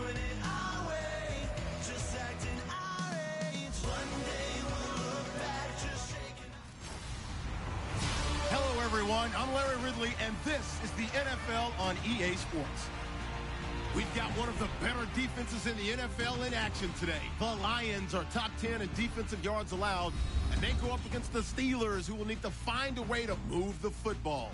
doing it our way, just acting our age. One day we'll look back, just shaking. Hello, everyone. I'm Larry Ridley, and this is the NFL on EA Sports. We've got one of the better defenses in the NFL in action today. The Lions are top 10 in defensive yards allowed, and they go up against the Steelers, who will need to find a way to move the football.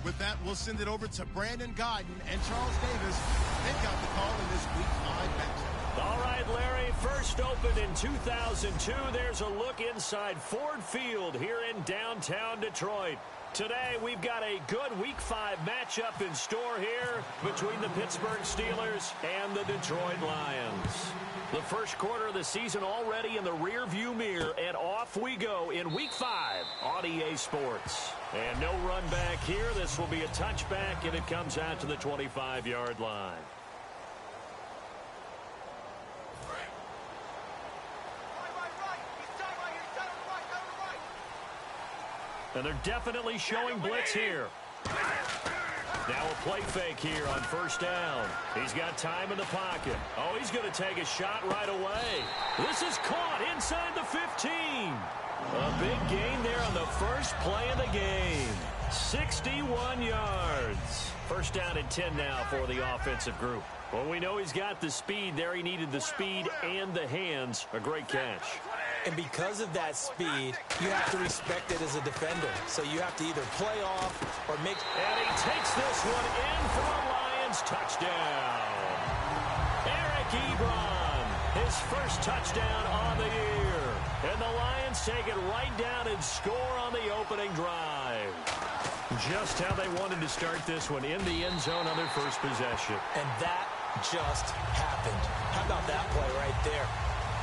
With that, we'll send it over to Brandon Godden and Charles Davis. They've got the call in this Week 5 matchup. All right, Larry, first opened in 2002. There's a look inside Ford Field here in downtown Detroit. Today, we've got a good Week 5 matchup in store here between the Pittsburgh Steelers and the Detroit Lions. The first quarter of the season already in the rearview mirror, and off we go in Week 5 on EA Sports. And no run back here. This will be a touchback, and it comes out to the 25-yard line. And they're definitely showing blitz here. Now a play fake here on first down. He's got time in the pocket. Oh, he's going to take a shot right away. This is caught inside the 15. A big gain there on the first play of the game. 61 yards. First down and 10 now for the offensive group. Well, we know he's got the speed there. He needed the speed and the hands. A great catch. And because of that speed, you have to respect it as a defender. So you have to either play off or make... And he takes this one in for a Lions touchdown. Eric Ebron, his first touchdown on the year. And the Lions take it right down and score on the opening drive. Just how they wanted to start this one, in the end zone on their first possession. And that just happened. How about that play right there?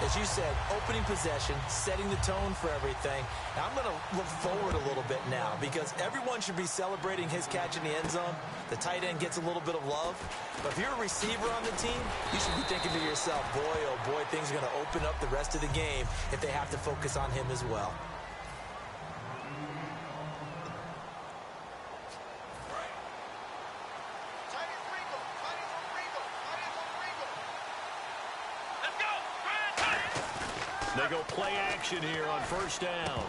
As you said, opening possession, setting the tone for everything. Now, I'm going to look forward a little bit now because everyone should be celebrating his catch in the end zone. The tight end gets a little bit of love. But if you're a receiver on the team, you should be thinking to yourself, boy, oh boy, things are going to open up the rest of the game if they have to focus on him as well. They go play action here on first down.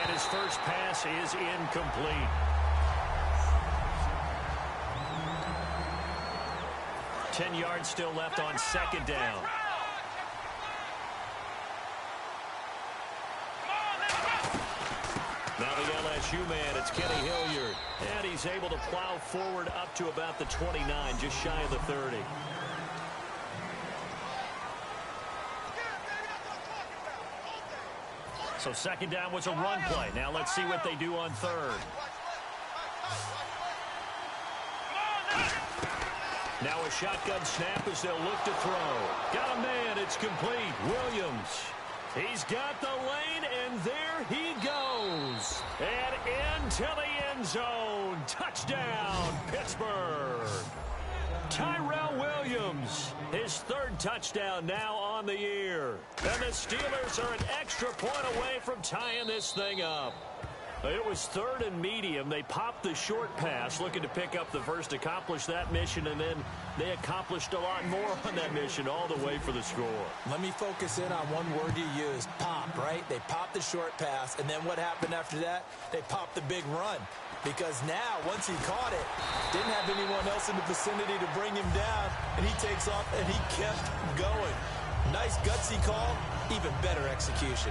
And his first pass is incomplete. 10 yards still left on second down. Now the LSU man, it's Kenny Hilliard. And he's able to plow forward up to about the 29, just shy of the 30. So second down was a run play. Now let's see what they do on third. Now a shotgun snap as they'll look to throw. Got a man. It's complete. Williams. He's got the lane, and there he goes. And into the end zone. Touchdown, Pittsburgh. Tyrell Williams, his third touchdown now on the year. And the Steelers are an extra point away from tying this thing up. It was third and medium. They popped the short pass, looking to pick up the first, accomplish that mission, and then they accomplished a lot more on that mission all the way for the score. Let me focus in on one word you used, pop, right? They popped the short pass, and then what happened after that? They popped the big run. Because now, once he caught it, didn't have anyone else in the vicinity to bring him down, and he takes off, and he kept going. Nice gutsy call, even better execution.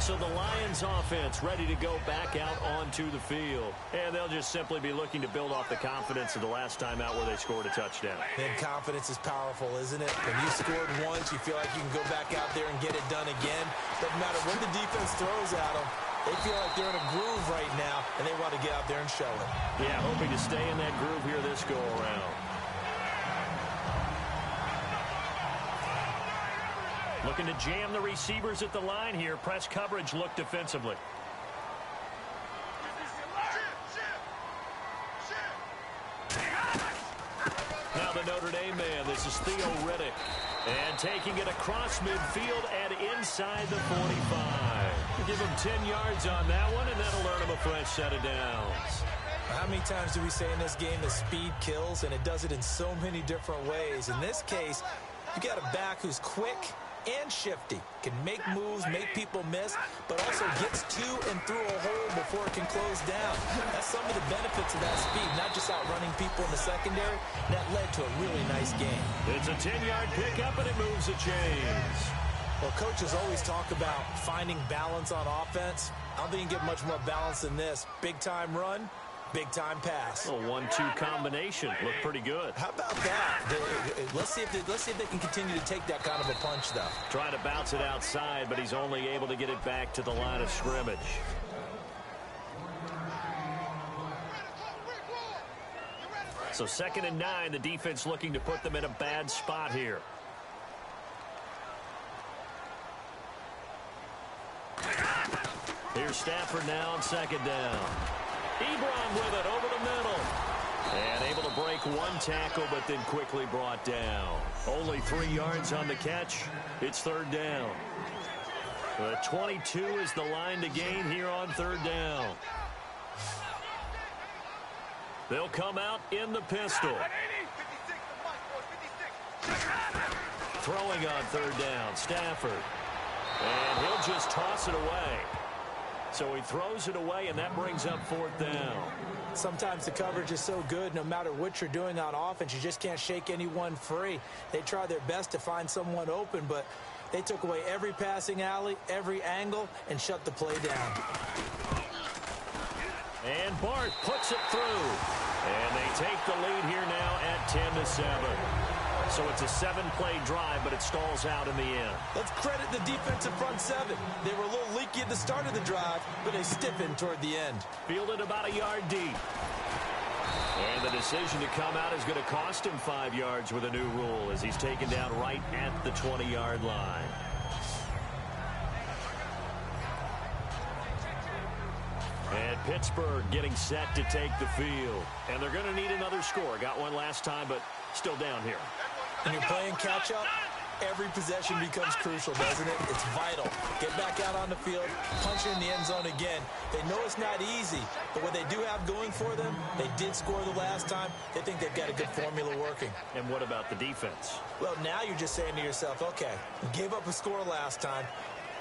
So the Lions offense ready to go back out onto the field. And they'll just simply be looking to build off the confidence of the last time out where they scored a touchdown. And confidence is powerful, isn't it? When you scored once, you feel like you can go back out there and get it done again. Doesn't matter what the defense throws at them. They feel like they're in a groove right now, and they want to get out there and show it. Yeah, hoping to stay in that groove here this go-around. Looking to jam the receivers at the line here. Press coverage look defensively. Now the Notre Dame man. This is Theo Riddick. And taking it across midfield and inside the 45. Give him 10 yards on that one, and that'll earn him a fresh set of downs. How many times do we say in this game that speed kills, and it does it in so many different ways? In this case, you got a back who's quick and shifty, can make moves, make people miss, but also gets to and through a hole before it can close down. That's some of the benefits of that speed, not just outrunning people in the secondary. That led to a really nice game. It's a 10-yard pickup, and it moves the chains. Well, coaches always talk about finding balance on offense. I don't think you can get much more balance than this. Big-time run, big-time pass. A 1-2 combination. Looked pretty good. How about that? Let's see if they can continue to take that kind of a punch, though. Trying to bounce it outside, but he's only able to get it back to the line of scrimmage. So 2nd and 9, the defense looking to put them in a bad spot here. Here's Stafford now on 2nd down. Ebron with it over the middle. And able to break one tackle, but then quickly brought down. Only 3 yards on the catch. It's 3rd down. 22 is the line to gain here on 3rd down. They'll come out in the pistol. Throwing on 3rd down, Stafford. And he'll just toss it away. So he throws it away, and that brings up 4th down. Sometimes the coverage is so good, no matter what you're doing on offense, you just can't shake anyone free. They try their best to find someone open, but they took away every passing alley, every angle, and shut the play down. And Bart puts it through. And they take the lead here now at 10-7. So it's a 7-play drive, but it stalls out in the end. Let's credit the defensive front 7. They were a little leaky at the start of the drive, but they stiffened toward the end. Fielded about a yard deep. And the decision to come out is going to cost him 5 yards with a new rule as he's taken down right at the 20-yard line. And Pittsburgh getting set to take the field. And they're going to need another score. Got one last time, but still down here. When you're playing catch-up, every possession becomes crucial, doesn't it? It's vital. Get back out on the field, punch it in the end zone again. They know it's not easy, but what they do have going for them, they did score the last time. They think they've got a good formula working. And what about the defense? Well, now you're just saying to yourself, okay, we gave up a score last time.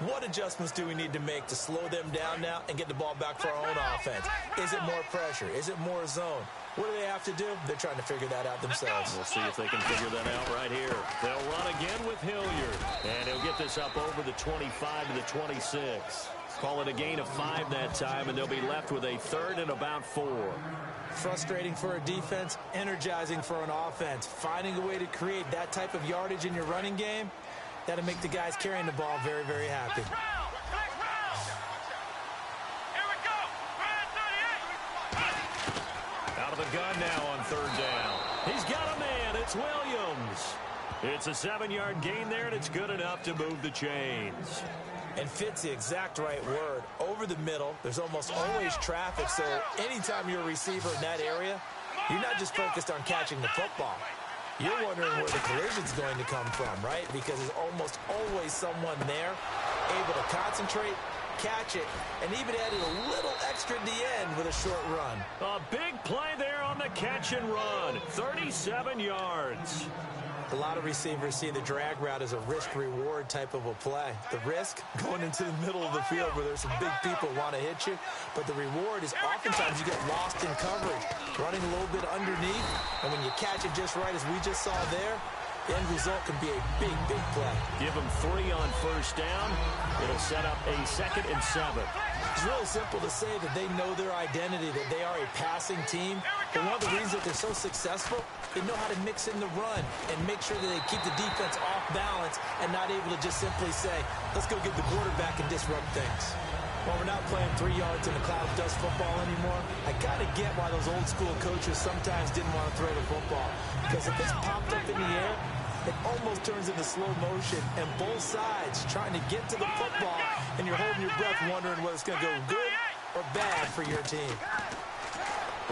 What adjustments do we need to make to slow them down now and get the ball back for our own offense? Is it more pressure? Is it more zone? What do they have to do? They're trying to figure that out themselves. We'll see if they can figure that out right here. They'll run again with Hilliard. And he'll get this up over the 25 to the 26. Call it a gain of 5 that time, and they'll be left with a 3rd and about 4. Frustrating for a defense, energizing for an offense. Finding a way to create that type of yardage in your running game, that'll make the guys carrying the ball very, very happy. Out of the gun now on 3rd down. He's got a man. It's Williams. It's a 7-yard gain there, and it's good enough to move the chains. And fits the exact right word. Over the middle, there's almost always traffic, so anytime you're a receiver in that area, you're not just focused on catching the football. You're wondering where the collision's going to come from, right? Because there's almost always someone there able to concentrate, catch it, and even added a little extra at the end with a short run. A big play there on the catch and run. 37 yards. A lot of receivers see the drag route as a risk-reward type of a play. The risk, going into the middle of the field where there's some big people who want to hit you. But the reward is oftentimes you get lost in coverage, running a little bit underneath. And when you catch it just right, as we just saw there, the end result can be a big, big play. Give them 3 on 1st down. It'll set up a 2nd and 7. It's really simple to say that they know their identity, that they are a passing team. But one of the reasons that they're so successful, they know how to mix in the run and make sure that they keep the defense off balance and not able to just simply say, let's go get the quarterback and disrupt things. Well, we're not playing 3 yards in the cloud of dust football anymore. I got to get why those old school coaches sometimes didn't want to throw the football. Because if it's popped up in the air, it almost turns into slow motion, and both sides trying to get to the football, and you're holding your breath wondering whether it's going to go good or bad for your team.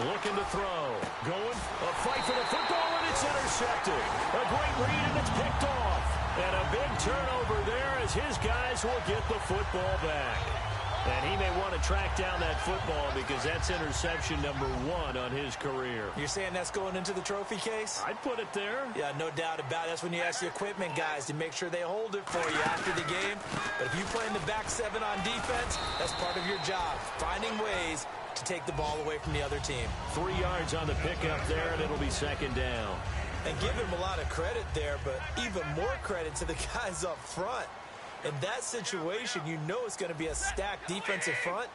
Looking to throw. Going. A fight for the football, and it's intercepted. A great read, and it's picked off. And a big turnover there as his guys will get the football back. And he may want to track down that football because that's interception number 1 on his career. You're saying that's going into the trophy case? I'd put it there. Yeah, no doubt about it. That's when you ask the equipment guys to make sure they hold it for you after the game. But if you play in the back 7 on defense, that's part of your job, finding ways to take the ball away from the other team. 3 yards on the pickup there, and it'll be second down. And give him a lot of credit there, but even more credit to the guys up front. In that situation, you know it's going to be a stacked defensive front.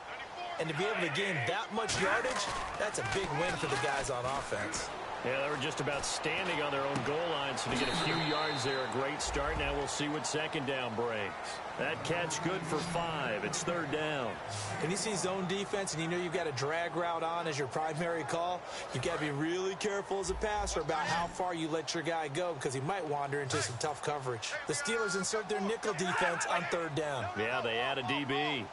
And to be able to gain that much yardage, that's a big win for the guys on offense. Yeah, they were just about standing on their own goal line, so to get a few yards there, a great start. Now we'll see what second down brings. That catch good for 5. It's third down. When you see zone defense and you know you've got a drag route on as your primary call, you've got to be really careful as a passer about how far you let your guy go because he might wander into some tough coverage. The Steelers insert their nickel defense on third down. Yeah, they add a DB.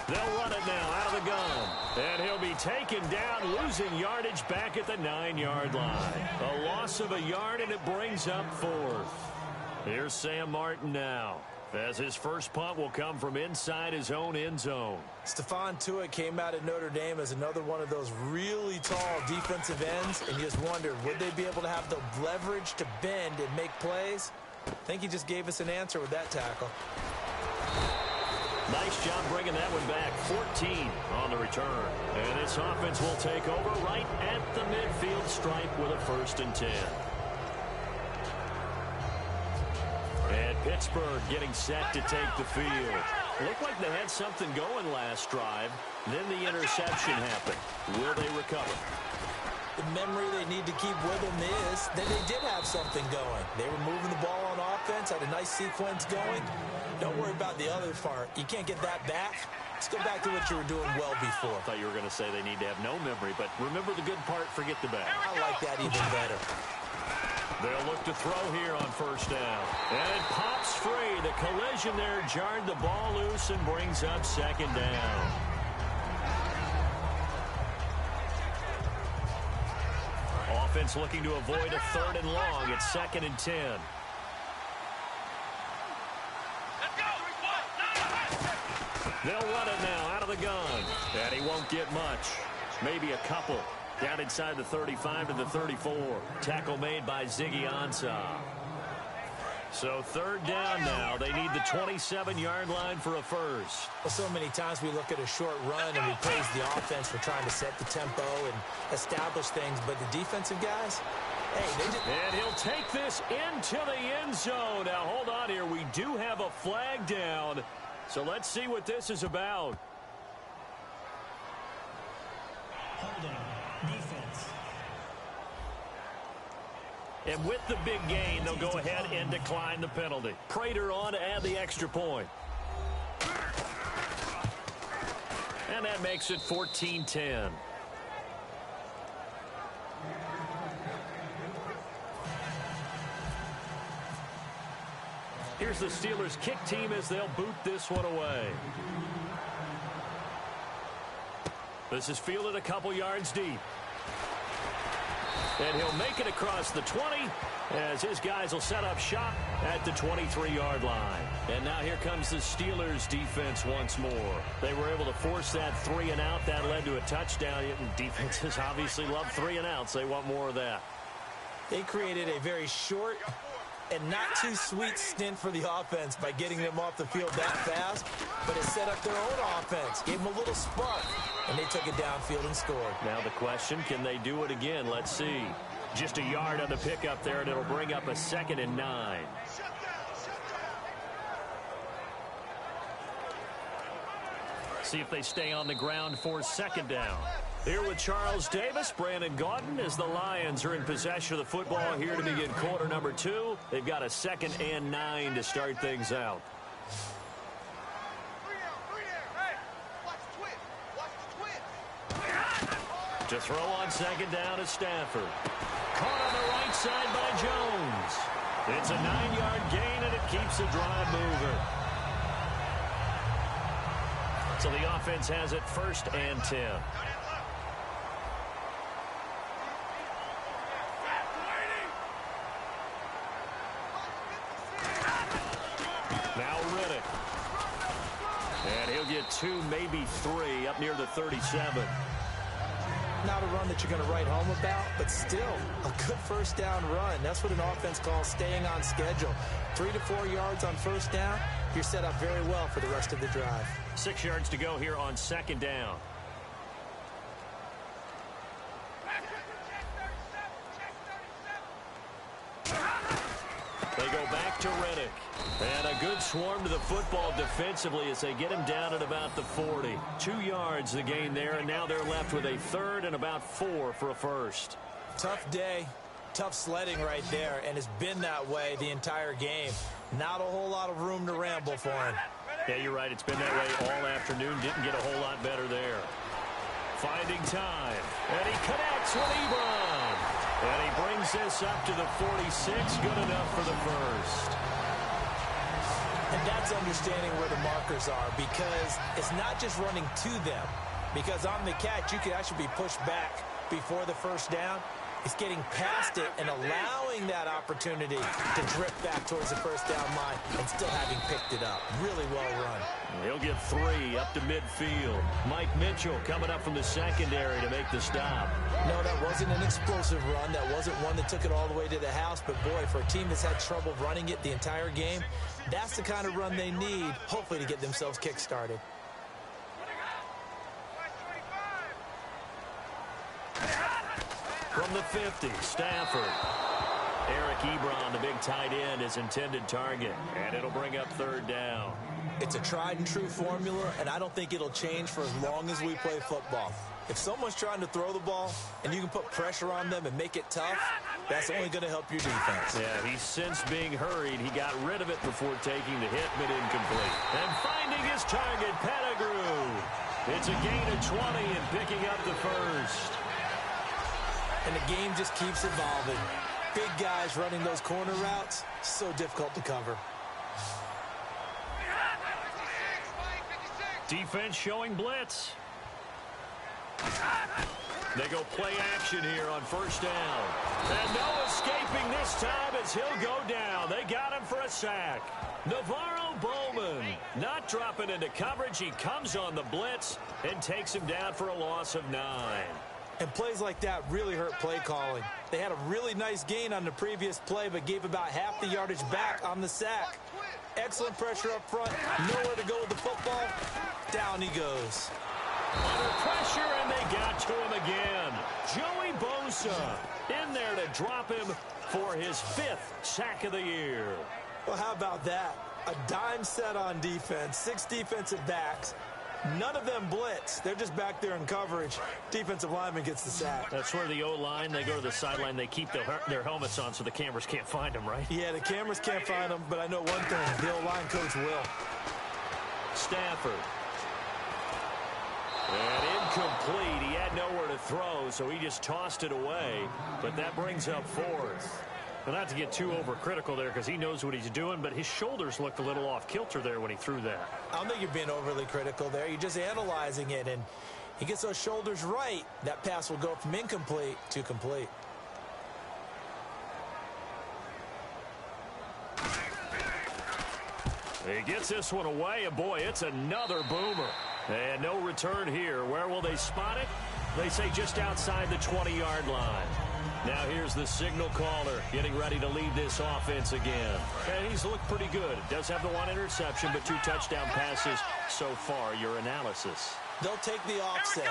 They'll run it now out of the gun. And he'll be taken down, losing yardage back at the 9-yard line. A loss of a yard, and it brings up 4th. Here's Sam Martin now, as his first punt will come from inside his own end zone. Stephon Tuitt came out of Notre Dame as another one of those really tall defensive ends, and you just wondered, would they be able to have the leverage to bend and make plays? I think he just gave us an answer with that tackle. Nice job bringing that one back. 14 on the return. And this offense will take over right at the midfield stripe with a 1st and 10. And Pittsburgh getting set to take the field. Looked like they had something going last drive. Then the interception happened. Will they recover? The memory they need to keep with them is that they did have something going. They were moving the ball on offense, had a nice sequence going. Don't worry about the other part. You can't get that back. Let's go back to what you were doing well before. I thought you were going to say they need to have no memory, but remember the good part, forget the bad. I like that even better. They'll look to throw here on 1st down. And it pops free. The collision there jarred the ball loose and brings up 2nd down. Offense looking to avoid a 3rd and long. It's 2nd and 10. They'll run it now out of the gun. And he won't get much. Maybe a couple. Down inside the 35 to the 34. Tackle made by Ziggy Ansah. So 3rd down now. They need the 27-yard line for a 1st. Well, so many times we look at a short run and we praise the offense for trying to set the tempo and establish things. But the defensive guys, hey, they just... And he'll take this into the end zone. Now, hold on here. We do have a flag down. So let's see what this is about. Holding. Defense. And with the big gain, they'll go ahead and decline the penalty. Prater on to add the extra point. And that makes it 14-10. Here's the Steelers' kick team as they'll boot this one away. This is fielded a couple yards deep. And he'll make it across the 20 as his guys will set up shop at the 23-yard line. And now here comes the Steelers' defense once more. They were able to force that 3-and-out. That led to a touchdown. Defenses obviously love 3-and-outs. They want more of that. They created a very short and not too sweet stint for the offense by getting them off the field that fast, but it set up their own offense, gave them a little spark, and they took it downfield and scored. Now the question, can they do it again? Let's see. Just a yard on the pickup there, and it'll bring up a 2nd and 9. See if they stay on the ground for 2nd down. Here with Charles Davis, Brandon Gaudin, as the Lions are in possession of the football here to begin quarter number 2. They've got a 2nd and 9 to start things out. To throw on 2nd down is Stafford. Caught on the right side by Jones. It's a 9-yard gain, and it keeps the drive moving. So the offense has it 1st and 10. Now Riddick. of 2, maybe 3, up near the 37. Not a run that you're going to write home about, but still a good first down run. That's what an offense calls staying on schedule. 3 to 4 yards on first down, you're set up very well for the rest of the drive. 6 yards to go here on second down. They go back to Reddick. And a good swarm to the football defensively as they get him down at about the 40. 2 yards the gain there, and now they're left with a third and about 4 for a first. Tough day, tough sledding right there, and it's been that way the entire game. Not a whole lot of room to ramble for him. Yeah, you're right. It's been that way all afternoon. Didn't get a whole lot better there. Finding time, and he connects with Ebron. And he brings this up to the 46. Good enough for the first. And that's understanding where the markers are, because it's not just running to them. Because on the catch, you could actually be pushed back before the first down. It's getting past it and allowing that opportunity to drip back towards the first down line and still having picked it up. Really well run. He'll get 3 up to midfield. Mike Mitchell coming up from the secondary to make the stop. No, that wasn't an explosive run. That wasn't one that took it all the way to the house. But, boy, for a team that's had trouble running it the entire game, that's the kind of run they need, hopefully, to get themselves kick-started. From the 50, Stafford. Eric Ebron, the big tight end, is intended target. And it'll bring up third down. It's a tried-and-true formula, and I don't think it'll change for as long as we play football. If someone's trying to throw the ball and you can put pressure on them and make it tough, that's only going to help your defense. Yeah, he's since being hurried. He got rid of it before taking the hit, but incomplete. And finding his target, Pettigrew. It's a gain of 20 and picking up the first. And the game just keeps evolving. Big guys running those corner routes, so difficult to cover. Defense showing blitz. They go play action here on first down. And no escaping this time as he'll go down. They got him for a sack. Navarro Bowman not dropping into coverage. He comes on the blitz and takes him down for a loss of 9. And plays like that really hurt play calling. They had a really nice gain on the previous play, but gave about half the yardage back on the sack. Excellent pressure up front. Nowhere to go with the football. Down he goes. Under pressure, and they got to him again. Joey Bosa in there to drop him for his 5th sack of the year. Well, how about that? A dime set on defense. 6 defensive backs. None of them blitz. They're just back there in coverage. Defensive lineman gets the sack. That's where the O-line, they go to the sideline, they keep their helmets on so the cameras can't find them, right? Yeah, the cameras can't find them, but I know one thing. The O-line coach will. Stafford. And incomplete. He had nowhere to throw, so he just tossed it away. But that brings up 4th. Well, not to get too overcritical there because he knows what he's doing, but his shoulders looked a little off kilter there when he threw that. I don't think you're being overly critical there. You're just analyzing it, and he gets those shoulders right. That pass will go from incomplete to complete. He gets this one away, and boy, it's another boomer. And no return here. Where will they spot it? They say just outside the 20-yard line. Now here's the signal caller getting ready to lead this offense again. And he's looked pretty good. Does have the 1 interception, but 2 touchdown passes so far. Your analysis. They'll take the offset.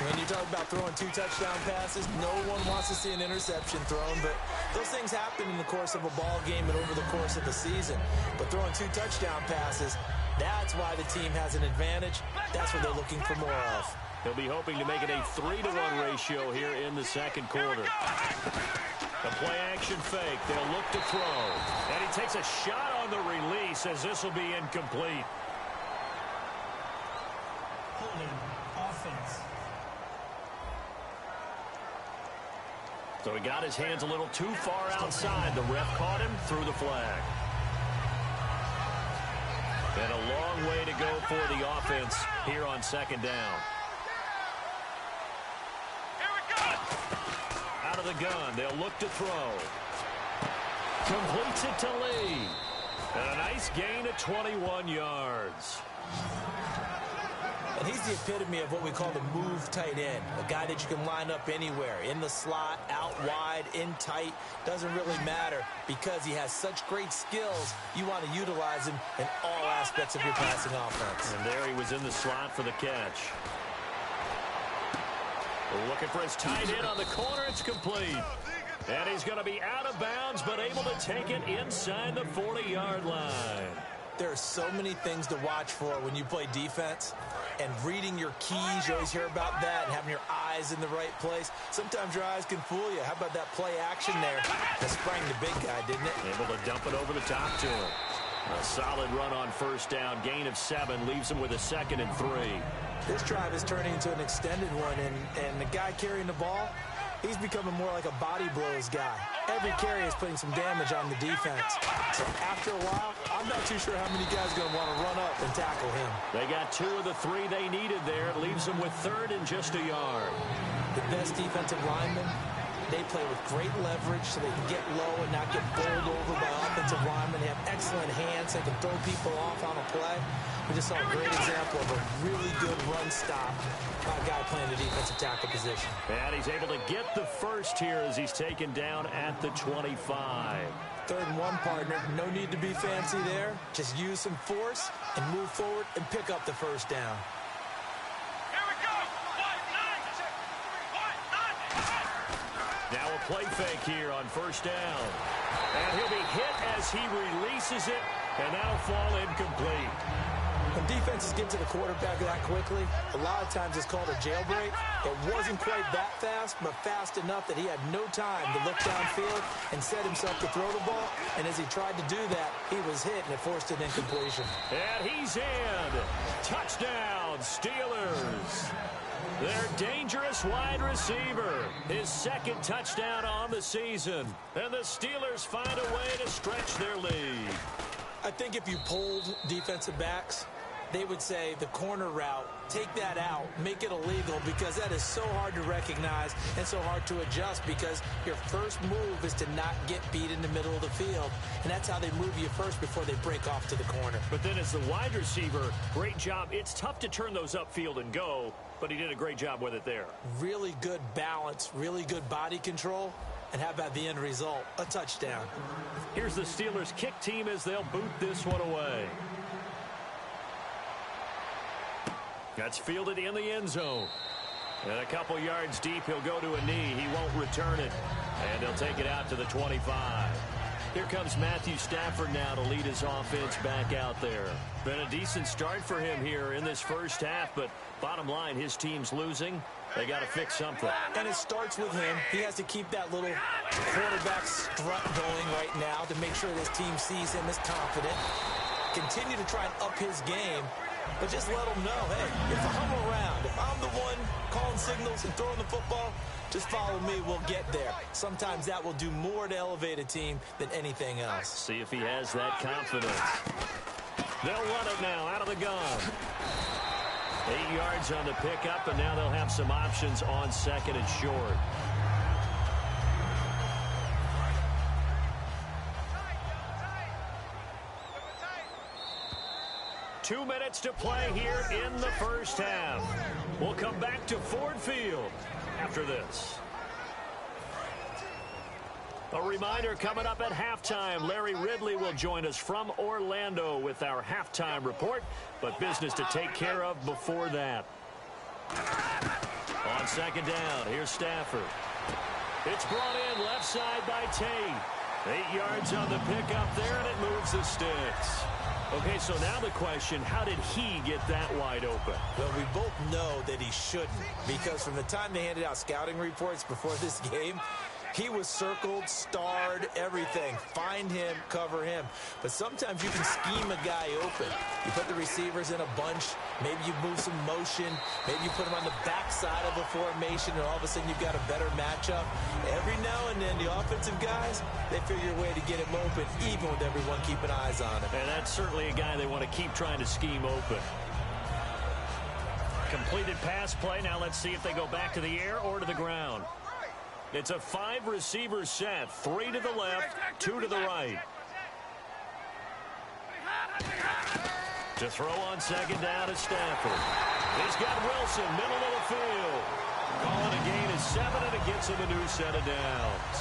When you talk about throwing 2 touchdown passes, no one wants to see an interception thrown, but those things happen in the course of a ball game and over the course of the season. But throwing 2 touchdown passes, that's why the team has an advantage. That's what they're looking for more of. He'll be hoping to make it a 3-to-1 ratio here in the second quarter. The play-action fake. They'll look to throw. And he takes a shot on the release as this will be incomplete. Holding offense. So he got his hands a little too far outside. The ref caught him, threw the flag. And a long way to go for the offense here on second down. Out of the gun, they'll look to throw. Completes it to Lee. And a nice gain of 21 yards. And he's the epitome of what we call the move tight end, a guy that you can line up anywhere, in the slot, out wide, in tight, doesn't really matter because he has such great skills. You want to utilize him in all aspects of your passing offense. And there he was in the slot for the catch. Looking for his tight end on the corner. It's complete. And he's going to be out of bounds, but able to take it inside the 40-yard line. There are so many things to watch for when you play defense, and reading your keys, you always hear about that, and having your eyes in the right place. Sometimes your eyes can fool you. How about that play action there? That sprang the big guy, didn't it? Able to dump it over the top to him. A solid run on first down. Gain of 7 leaves him with a 2nd and 3. This drive is turning into an extended one, and the guy carrying the ball, he's becoming more like a body blows guy. Every carry is putting some damage on the defense. So after a while, I'm not too sure how many guys are going to want to run up and tackle him. They got 2 of the 3 they needed there. It leaves them with 3rd and just a yard. The best defensive linemen, they play with great leverage so they can get low and not get bowled over by offensive linemen. They have excellent hands. They can throw people off on a play. We just saw a great example of a really good run stop by a guy playing the defensive tackle position. And he's able to get the first here as he's taken down at the 25. 3rd and 1, partner. No need to be fancy there. Just use some force and move forward and pick up the first down. Now a play fake here on first down. And he'll be hit as he releases it, and that'll fall incomplete. When defenses get to the quarterback that quickly, a lot of times it's called a jailbreak. It wasn't quite that fast, but fast enough that he had no time to look downfield and set himself to throw the ball. And as he tried to do that, he was hit, and it forced an incompletion. And he's in. Touchdown, Steelers. Their dangerous wide receiver. His 2nd touchdown on the season. And the Steelers find a way to stretch their lead. I think if you polled defensive backs, they would say the corner route, take that out, make it illegal, because that is so hard to recognize and so hard to adjust, because your first move is to not get beat in the middle of the field, and that's how they move you first before they break off to the corner. But then as the wide receiver, great job. It's tough to turn those upfield and go, but he did a great job with it there. Really good balance, really good body control, and how about the end result? A touchdown. Here's the Steelers kick team as they'll boot this one away. That's fielded in the end zone. And a couple yards deep, he'll go to a knee. He won't return it. And he'll take it out to the 25. Here comes Matthew Stafford now to lead his offense back out there. Been a decent start for him here in this first half, but bottom line, his team's losing. They got to fix something. And it starts with him. He has to keep that little quarterback strut going right now to make sure this team sees him as confident. Continue to try and up his game. But just let them know, hey, if I'm around, if I'm the one calling signals and throwing the football, just follow me, we'll get there. Sometimes that will do more to elevate a team than anything else. See if he has that confidence. They'll run it now out of the gun. 8 yards on the pickup, and now they'll have some options on 2nd and short. Two minutes to play here in the first half. We'll come back to Ford Field after this. A reminder coming up at halftime, Larry Ridley will join us from Orlando with our halftime report, but business to take care of before that. On 2nd down, here's Stafford. It's brought in left side by Tate. 8 yards on the pickup there, and it moves the sticks. Okay, so now the question, how did he get that wide open? Well, we both know that he shouldn't, because from the time they handed out scouting reports before this game, he was circled, starred, everything. Find him, cover him. But sometimes you can scheme a guy open. You put the receivers in a bunch. Maybe you move some motion. Maybe you put them on the backside of a formation, and all of a sudden you've got a better matchup. Every now and then, the offensive guys, they figure a way to get him open, even with everyone keeping eyes on him. And that's certainly a guy they want to keep trying to scheme open. Completed pass play. Now let's see if they go back to the air or to the ground. It's a 5-receiver set. 3 to the left, 2 to the right. To throw on second down is Stafford. He's got Wilson, middle of the field. Calling a gain is 7, and it gets him a new set of downs.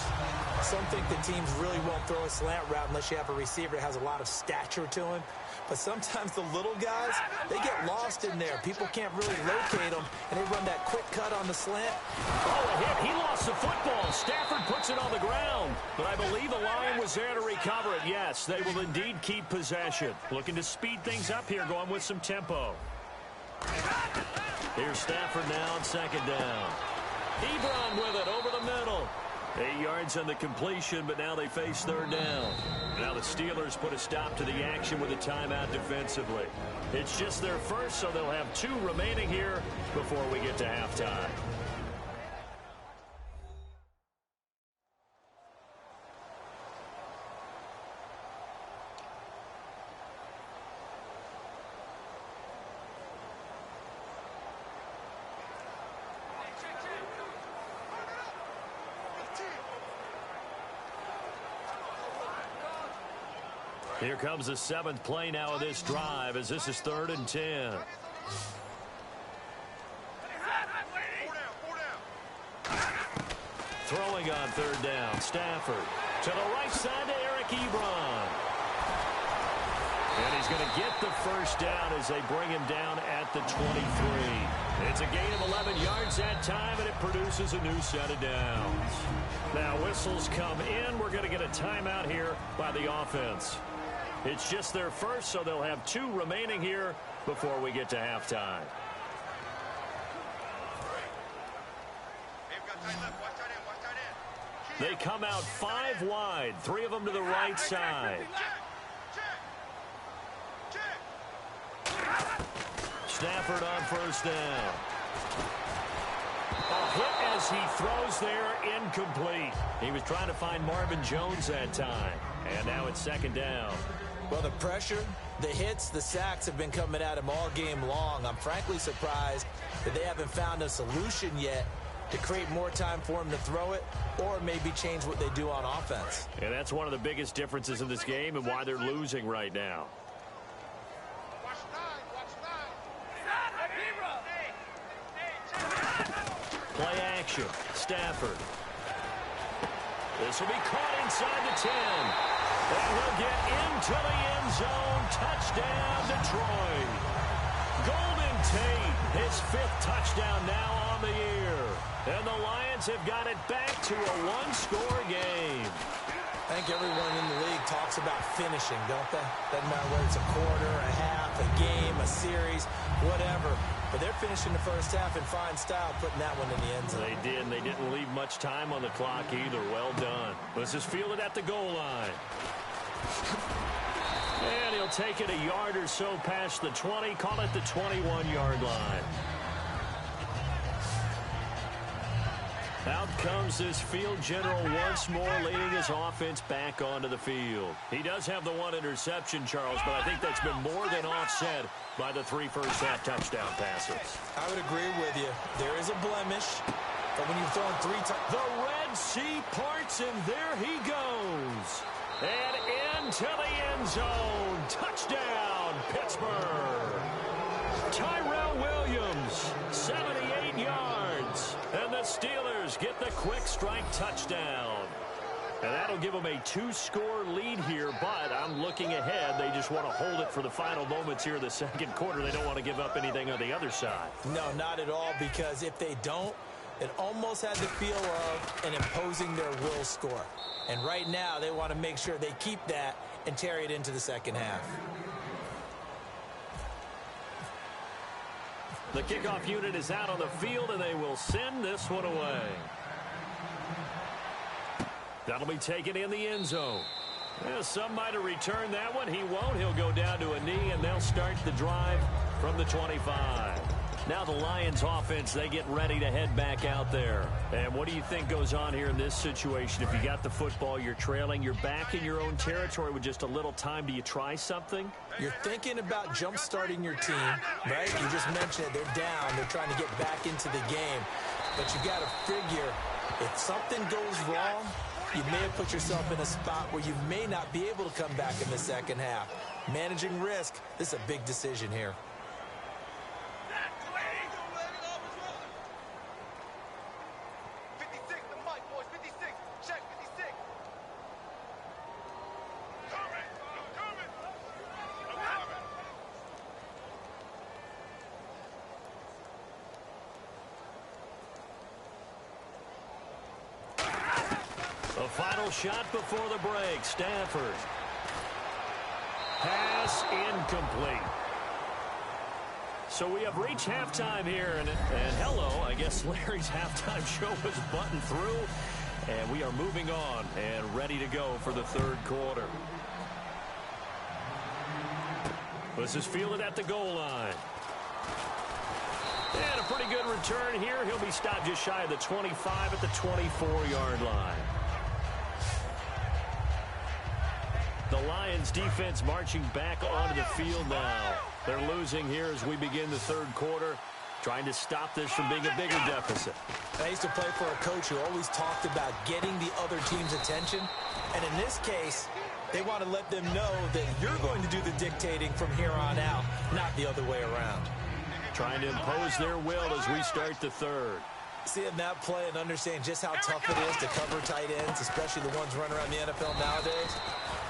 Some think the teams really won't throw a slant route unless you have a receiver that has a lot of stature to him. But sometimes the little guys, they get lost in there. People can't really locate them, and they run that quick cut on the slant. Oh, a hit. He lost the football. Stafford puts it on the ground. But I believe the Lion was there to recover it. Yes, they will indeed keep possession. Looking to speed things up here, going with some tempo. Here's Stafford now on second down. Ebron with it over the middle. 8 yards on the completion, but now they face third down. Now the Steelers put a stop to the action with a timeout defensively. It's just their first, so they'll have 2 remaining here before we get to halftime. Here comes the 7th play now of this drive, as this is 3rd and 10. Throwing on 3rd down, Stafford. To the right side to Eric Ebron. And he's going to get the first down as they bring him down at the 23. It's a gain of 11 yards that time, and it produces a new set of downs. Now whistles come in. We're going to get a timeout here by the offense. It's just their first, so they'll have 2 remaining here before we get to halftime. They come out 5 wide, 3 of them to the right side. Stafford on first down. A hit as he throws there, incomplete. He was trying to find Marvin Jones that time. And now it's 2nd down. Well, the pressure, the hits, the sacks have been coming at him all game long. I'm frankly surprised that they haven't found a solution yet to create more time for him to throw it or maybe change what they do on offense. And that's one of the biggest differences in this game and why they're losing right now. Play action. Stafford. This will be caught inside the 10. And he'll get into the end zone. Touchdown, Detroit. Golden Tate, his 5th touchdown now on the year. And the Lions have got it back to a 1-score game. I think everyone in the league talks about finishing, don't they? Doesn't matter whether it's a quarter, a half, a game, a series, whatever. But they're finishing the first half in fine style, putting that one in the end zone. They did, and they didn't leave much time on the clock either. Well done. This is fielded at the goal line. And he'll take it a yard or so past the 20, call it the 21-yard line. Out comes this field general once more, leading his offense back onto the field. He does have the 1 interception, Charles, but I think that's been more than offset by the 3 first-half touchdown passes. I would agree with you. There is a blemish, but when you've thrown 3 times... The Red Sea parts, and there he goes. And into the end zone. Touchdown, Pittsburgh. Tyrell Williams, 78 yards. And the Steelers get the quick strike touchdown. And that'll give them a 2-score lead here, but I'm looking ahead. They just want to hold it for the final moments here in the 2nd quarter. They don't want to give up anything on the other side. No, not at all, because if they don't, it almost had the feel of an imposing their will score. And right now, they want to make sure they keep that and carry it into the 2nd half. The kickoff unit is out on the field, and they will send this one away. That'll be taken in the end zone. Well, some might have returned that one. He won't. He'll go down to a knee, and they'll start the drive from the 25. Now the Lions offense, they get ready to head back out there. And what do you think goes on here in this situation? If you got the football, you're trailing, you're back in your own territory with just a little time. Do you try something? You're thinking about jump-starting your team, right? You just mentioned it. They're down. They're trying to get back into the game. But you got to figure, if something goes wrong, you may have put yourself in a spot where you may not be able to come back in the second half. Managing risk, this is a big decision here. The final shot before the break. Stafford. Pass incomplete. So we have reached halftime here. And hello, I guess Larry's halftime show was buttoned through. And we are moving on and ready to go for the third quarter. This is fielded at the goal line. And a pretty good return here. He'll be stopped just shy of the 25 at the 24-yard line. The Lions defense marching back onto the field now. They're losing here as we begin the third quarter, trying to stop this from being a bigger deficit. I used to play for a coach who always talked about getting the other team's attention. And in this case, they want to let them know that you're going to do the dictating from here on out, not the other way around. Trying to impose their will as we start the third. Seeing that play and understanding just how tough it is to cover tight ends, especially the ones running around the NFL nowadays,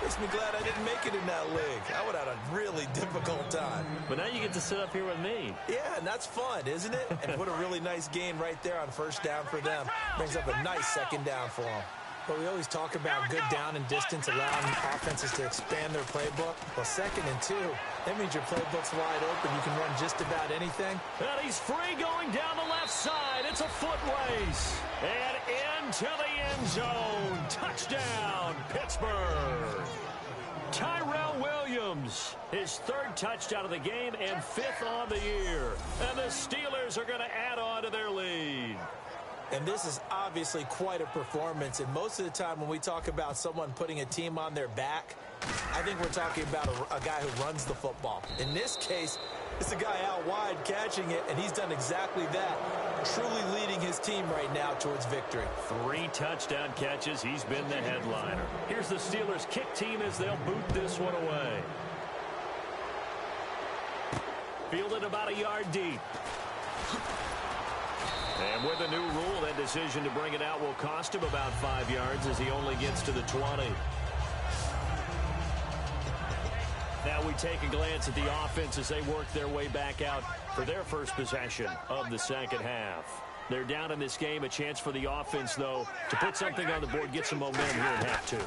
makes me glad I didn't make it in that league. I would have had a really difficult time. But now you get to sit up here with me. Yeah, and that's fun, isn't it? And put a really nice gain right there on first down for them. Brings up a nice second down for them. But we always talk about good down and distance, allowing offenses to expand their playbook. Well, 2nd and 2, that means your playbook's wide open. You can run just about anything. And he's free going down the left side. It's a foot race. And into the end zone. Touchdown, Pittsburgh. Tyrell Williams, his 3rd touchdown of the game and 5th on the year. And the Steelers are going to add on to their lead. And this is obviously quite a performance. And most of the time when we talk about someone putting a team on their back, I think we're talking about a guy who runs the football. In this case, it's a guy out wide catching it, and he's done exactly that, truly leading his team right now towards victory. 3 touchdown catches. He's been the headliner. Here's the Steelers kick team as they'll boot this one away. Fielded about a yard deep. And with a new rule, that decision to bring it out will cost him about 5 yards as he only gets to the 20. Now we take a glance at the offense as they work their way back out for their first possession of the second half. They're down in this game. A chance for the offense, though, to put something on the board, get some momentum here in half 2.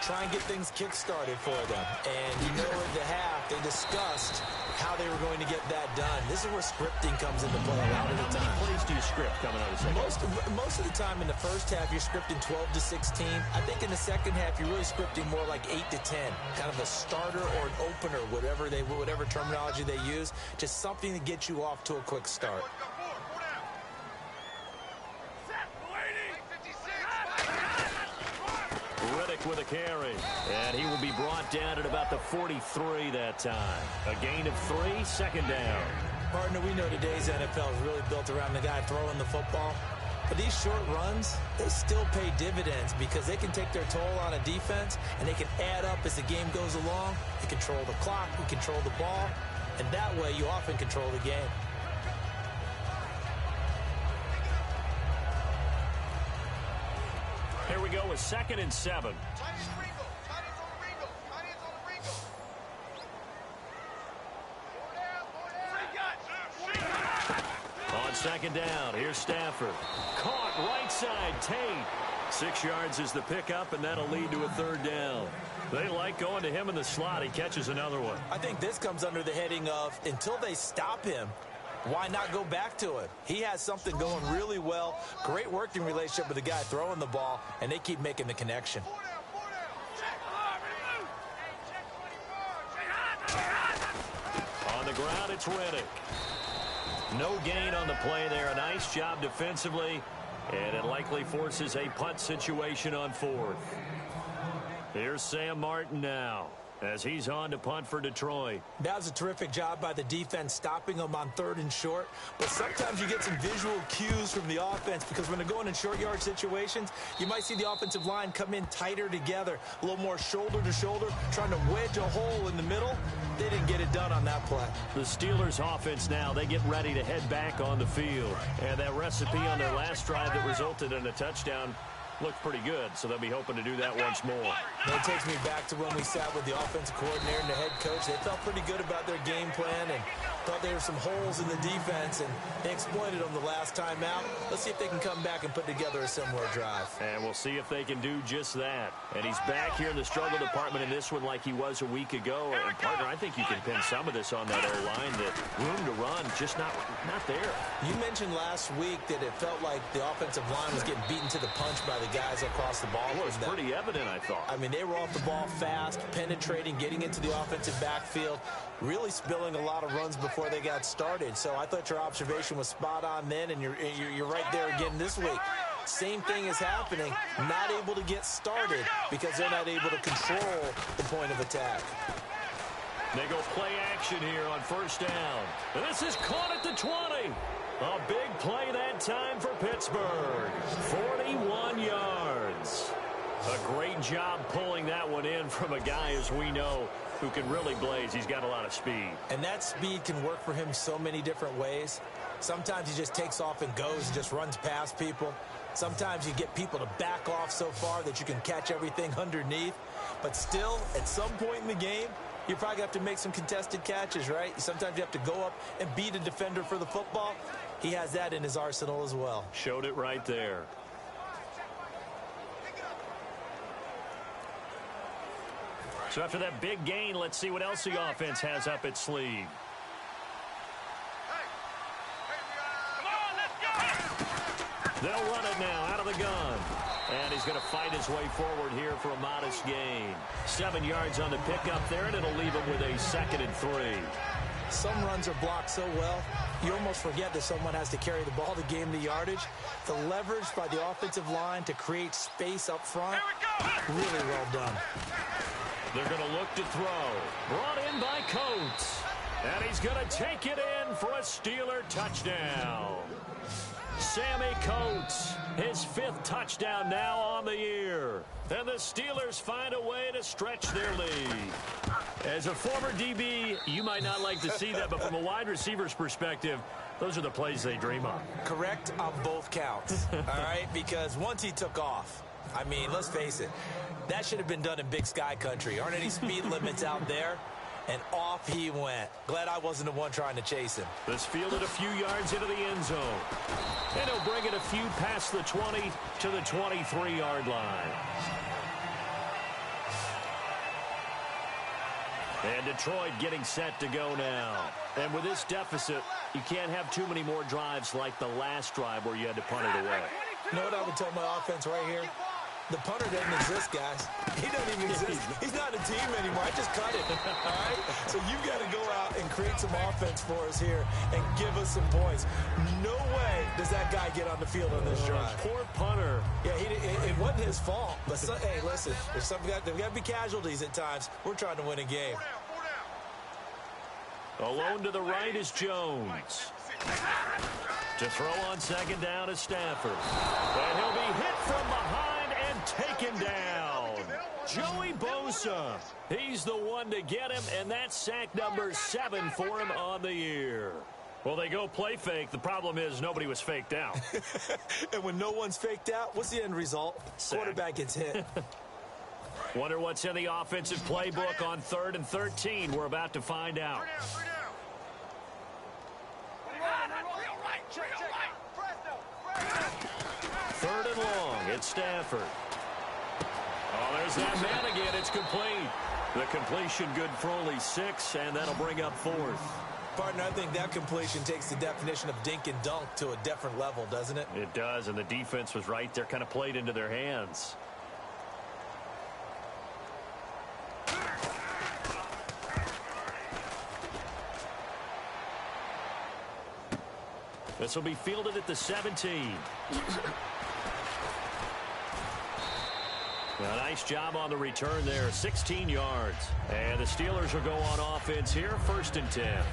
Try and get things kick-started for them. And you know at the half, they discussed how they were going to get that done. This is where scripting comes into play a lot of the time. How many plays do you script coming out of the second? Most of the time in the first half, you're scripting 12 to 16. I think in the second half, you're really scripting more like 8 to 10. Kind of a starter or an opener, whatever terminology they use. Just something to get you off to a quick start. With a carry, and he will be brought down at about the 43 that time. A gain of 3, 2nd down. Partner, we know today's NFL is really built around the guy throwing the football. But these short runs, they still pay dividends because they can take their toll on a defense, and they can add up as the game goes along. You control the clock, you control the ball, and that way you often control the game. Here we go with 2nd and 7. On 2nd down, here's Stafford. Caught right side, Tate. 6 yards is the pickup, and that'll lead to a 3rd down. They like going to him in the slot. He catches another one. I think this comes under the heading of, until they stop him, why not go back to it? He has something going really well. Great working relationship with the guy throwing the ball, and they keep making the connection. On the ground, it's Reddick. No gain on the play there. A nice job defensively, and it likely forces a punt situation on 4th. Here's Sam Martin now. as he's on to punt for Detroit. That was a terrific job by the defense stopping them on 3rd and short. But sometimes you get some visual cues from the offense because when they're going in short yard situations, you might see the offensive line come in tighter together, a little more shoulder to shoulder, trying to wedge a hole in the middle. They didn't get it done on that play. The Steelers offense now, they get ready to head back on the field. And that recipe on their last drive that resulted in a touchdown looked pretty good, so they'll be hoping to do that once more. That takes me back to when we sat with the offensive coordinator and the head coach. They felt pretty good about their game plan and thought there were some holes in the defense, and they exploited them the last time out. Let's see if they can come back and put together a similar drive. And we'll see if they can do just that. And he's back here in the struggle department in this one like he was a week ago. And, partner, I think you can pin some of this on that O-line. That room to run, just not there. You mentioned last week that it felt like the offensive line was getting beaten to the punch by the guys across the ball. It was pretty evident, I thought. I mean, they were off the ball fast, penetrating, getting into the offensive backfield, really spilling a lot of runs before they got started. So I thought your observation was spot on then, and you're right there again this week. Same thing is happening, not able to get started because they're not able to control the point of attack. They go play action here on 1st down. And this is caught at the 20. A big play that time for Pittsburgh. 41 yards. A great job pulling that one in from a guy, as we know, who can really blaze. He's got a lot of speed. And that speed can work for him so many different ways. Sometimes he just takes off and goes and just runs past people. Sometimes you get people to back off so far that you can catch everything underneath. But still, at some point in the game, you probably have to make some contested catches, right? Sometimes you have to go up and beat a defender for the football. He has that in his arsenal as well. Showed it right there. So after that big gain, let's see what else the offense has up its sleeve. They'll run it now out of the gun. And he's going to fight his way forward here for a modest gain. 7 yards on the pickup there, and it'll leave him with a 2nd and 3. Some runs are blocked so well, you almost forget that someone has to carry the ball to gain the yardage. The leverage by the offensive line to create space up front, really well done. They're going to look to throw. Brought in by Coates. And he's going to take it in for a Steeler touchdown. Sammy Coates, his 5th touchdown now on the year. And the Steelers find a way to stretch their lead. As a former DB, you might not like to see that, but from a wide receiver's perspective, those are the plays they dream of. Correct on both counts, all right? Because once he took off, I mean, let's face it, that should have been done in Big Sky country. Aren't any speed limits out there? And off he went. Glad I wasn't the one trying to chase him. This fielded a few yards into the end zone. And he'll bring it a few past the 20 to the 23-yard line. And Detroit getting set to go now. And with this deficit, you can't have too many more drives like the last drive where you had to punt it away. You know what I would tell my offense right here? The punter doesn't exist, guys. He doesn't even exist. He's not a team anymore. I just cut it, all right? So you've got to go out and create some offense for us here and give us some points. No way does that guy get on the field on this drive. Poor punter. Yeah, it wasn't his fault. But, hey, listen, there's got to be casualties at times. We're trying to win a game. Alone to the right is Jones. To throw on 2nd down is Stafford. And he'll be hit from behind and taken down. Joey Bosa. He's the one to get him, and that's sack number 7 for him on the year. Well, they go play fake. The problem is nobody was faked out. And when no one's faked out, what's the end result? Sack. Quarterback gets hit. Wonder what's in the offensive playbook on 3rd and 13. We're about to find out. Third and long. It's Stafford. Oh, there's that man again. It's complete. The completion good for only 6, and that'll bring up 4th. Partner, I think that completion takes the definition of dink and dunk to a different level, doesn't it? It does, and the defense was right there, kind of played into their hands. This will be fielded at the 17. A nice job on the return there, 16 yards. And the Steelers will go on offense here, 1st and 10.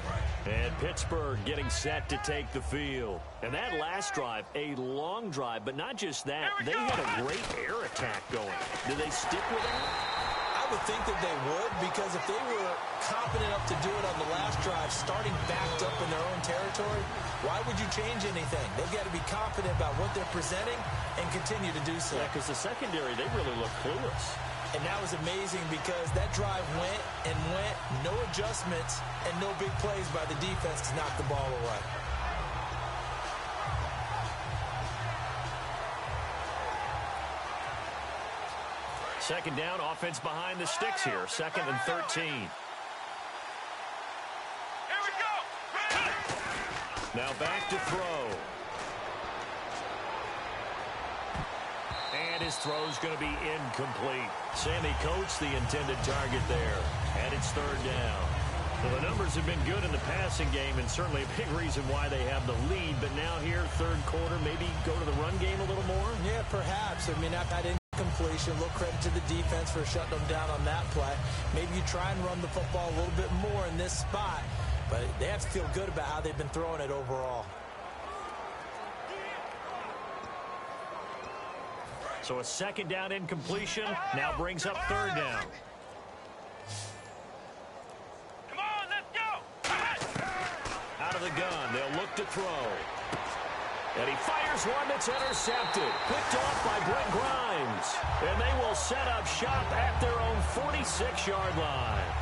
And Pittsburgh getting set to take the field. And that last drive, a long drive, but not just that. They had a great air attack going. Do they stick with that? I would think that they would, because if they were confident enough to do it on the last drive, starting backed up in their own territory, why would you change anything? They've got to be confident about what they're presenting and continue to do so. Yeah, because the secondary, they really look clueless. And that was amazing because that drive went and went, no adjustments, and no big plays by the defense to knock the ball away. Second down, offense behind the sticks here. 2nd and 13. Here we go. Now back to throw. And his throw's going to be incomplete. Sammy Coates, the intended target there. And it's 3rd down. Well, the numbers have been good in the passing game, and certainly a big reason why they have the lead. But now here, 3rd quarter, maybe go to the run game a little more? Yeah, perhaps. I mean, that incompletion. A little credit to the defense for shutting them down on that play. Maybe you try and run the football a little bit more in this spot. But they have to feel good about how they've been throwing it overall. So a 2nd down incompletion now brings up 3rd down. Come on, let's go. Out of the gun, they'll look to throw. And he fires one that's intercepted. Picked off by Brent Grimes. And they will set up shop at their own 46-yard line.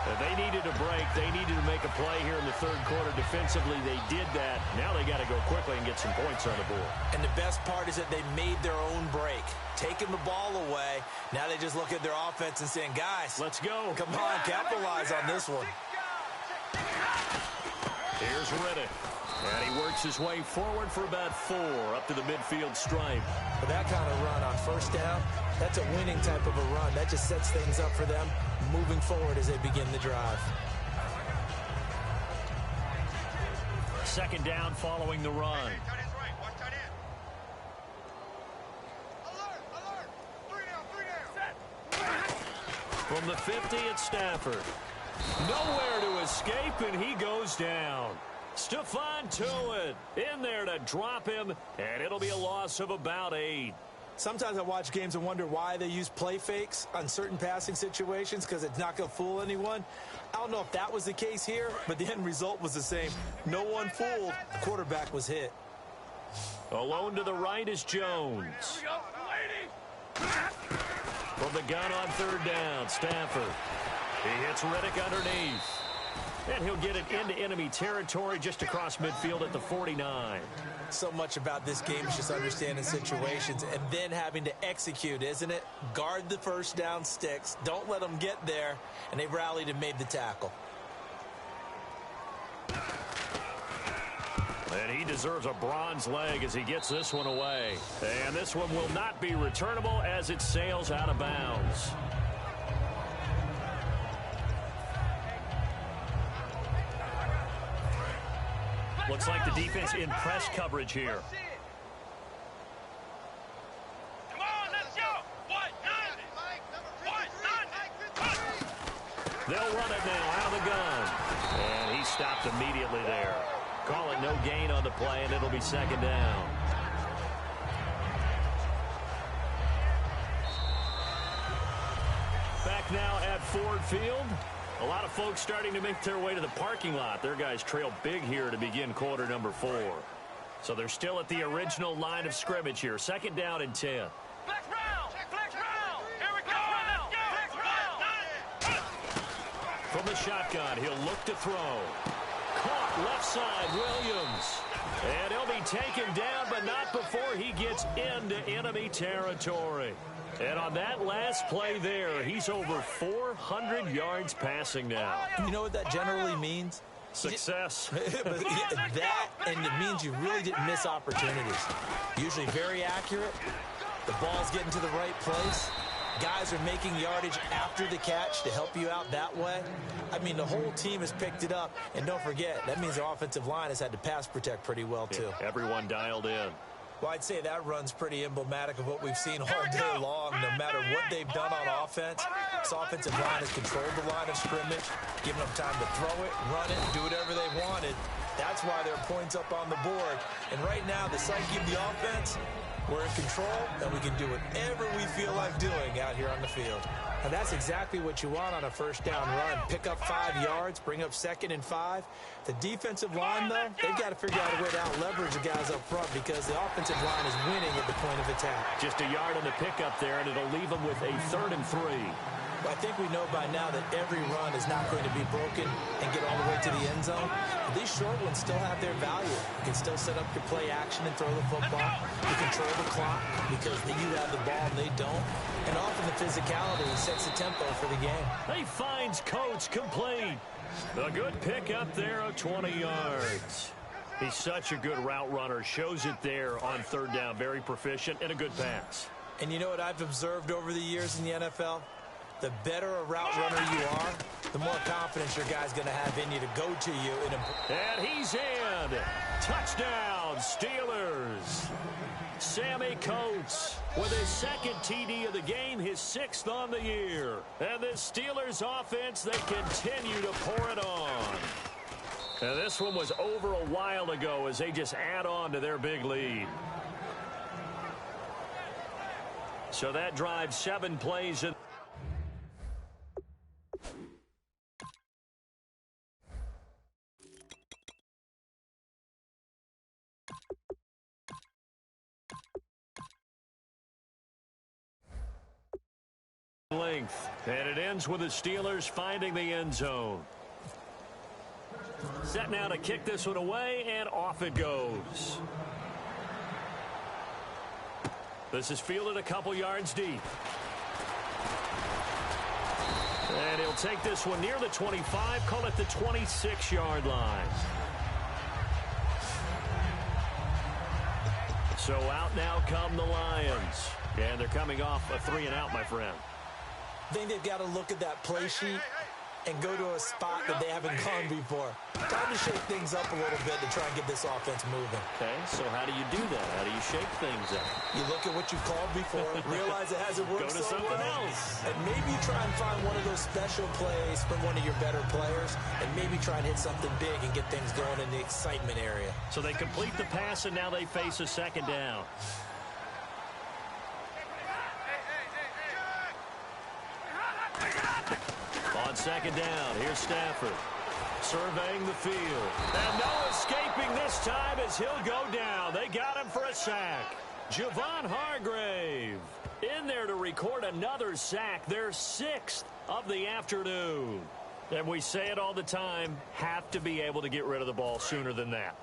And they needed a break. They needed to make a play here in the 3rd quarter. Defensively, they did that. Now they got to go quickly and get some points on the board. And the best part is that they made their own break. Taking the ball away. Now they just look at their offense and saying, guys, let's go. Come on, capitalize on this one. Here's Riddick. And he works his way forward for about 4 up to the midfield stripe. But that kind of run on 1st down, that's a winning type of a run. That just sets things up for them moving forward as they begin the drive. 2nd down following the run. From the 50, it's Stafford. Nowhere to escape, and he goes down. Stephon Tuitt in there to drop him, and it'll be a loss of about 8. Sometimes I watch games and wonder why they use play fakes on certain passing situations, because it's not going to fool anyone. I don't know if that was the case here, but the end result was the same. No one fooled. The quarterback was hit. Alone to the right is Jones. From the gun on 3rd down, Stafford. He hits Riddick underneath. And he'll get it into enemy territory just across midfield at the 49. So much about this game is just understanding situations and then having to execute, isn't it? Guard the 1st down sticks. Don't let them get there. And they rallied and made the tackle. And he deserves a bronze leg as he gets this one away. And this one will not be returnable as it sails out of bounds. Looks like the defense in press coverage here. Come on, let's go. They'll run it now out of the gun. And he stopped immediately there. Call it no gain on the play, and it'll be 2nd down. Back now at Ford Field. A lot of folks starting to make their way to the parking lot. Their guys trail big here to begin quarter number 4. So they're still at the original line of scrimmage here. 2nd down and 10. Flex round. Here we go. Let's go. From the shotgun, he'll look to throw. Caught left side, Williams. And he'll be taken down, but not before he gets into enemy territory. And on that last play there, he's over 400 yards passing now. You know what that generally means? Success. But that, and it means you really didn't miss opportunities. Usually very accurate. The ball's getting to the right place. Guys are making yardage after the catch to help you out that way. I mean, the whole team has picked it up. And don't forget, that means the offensive line has had to pass protect pretty well, too. Yeah, everyone dialed in. Well, I'd say that run's pretty emblematic of what we've seen all day long. No matter what they've done on offense, this offensive line has controlled the line of scrimmage, given them time to throw it, run it, do whatever they wanted. That's why there are points up on the board. And right now, the psyche of the offense, we're in control, and we can do whatever we feel like doing out here on the field. And that's exactly what you want on a first down run. Pick up 5 yards, bring up 2nd and 5. The defensive line, though, they've got to figure out a way to out-leverage the guys up front because the offensive line is winning at the point of attack. Just a yard on the pickup there, and it'll leave them with a 3rd and 3. Well, I think we know by now that every run is not going to be broken and get all the way to the end zone. But these short ones still have their value. You can still set up your play action and throw the football. You control the clock because you have the ball and they don't. And often the physicality sets the tempo for the game. He finds Coates complete. A good pick up there of 20 yards. He's such a good route runner. Shows it there on 3rd down. Very proficient and a good pass. And you know what I've observed over the years in the NFL? The better a route runner you are, the more confidence your guy's going to have in you to go to you. And he's in. Touchdown, Steelers. Sammy Coates with his 2nd TD of the game, his 6th on the year. And this Steelers offense, they continue to pour it on. And this one was over a while ago as they just add on to their big lead. So that drives 7 plays in. Length, and it ends with the Steelers finding the end zone. Set now to kick this one away, and off it goes. This is fielded a couple yards deep. And he'll take this one near the 25, call it the 26-yard line. So out now come the Lions. And they're coming off a 3-and-out, my friend. I think they've got to look at that play sheet and go to a spot that they haven't gone before. Time to shake things up a little bit to try and get this offense moving. Okay, so how do you do that? How do you shake things up? You look at what you've called before, realize it hasn't worked Go to something else. and maybe try and find one of those special plays from one of your better players, and maybe try and hit something big and get things going in the excitement area. So they complete the pass, and now they face a 2nd down. On 2nd down, here's Stafford surveying the field. And no escaping this time as he'll go down. They got him for a sack. Javon Hargrave in there to record another sack, their 6th of the afternoon. And we say it all the time, have to be able to get rid of the ball sooner than that.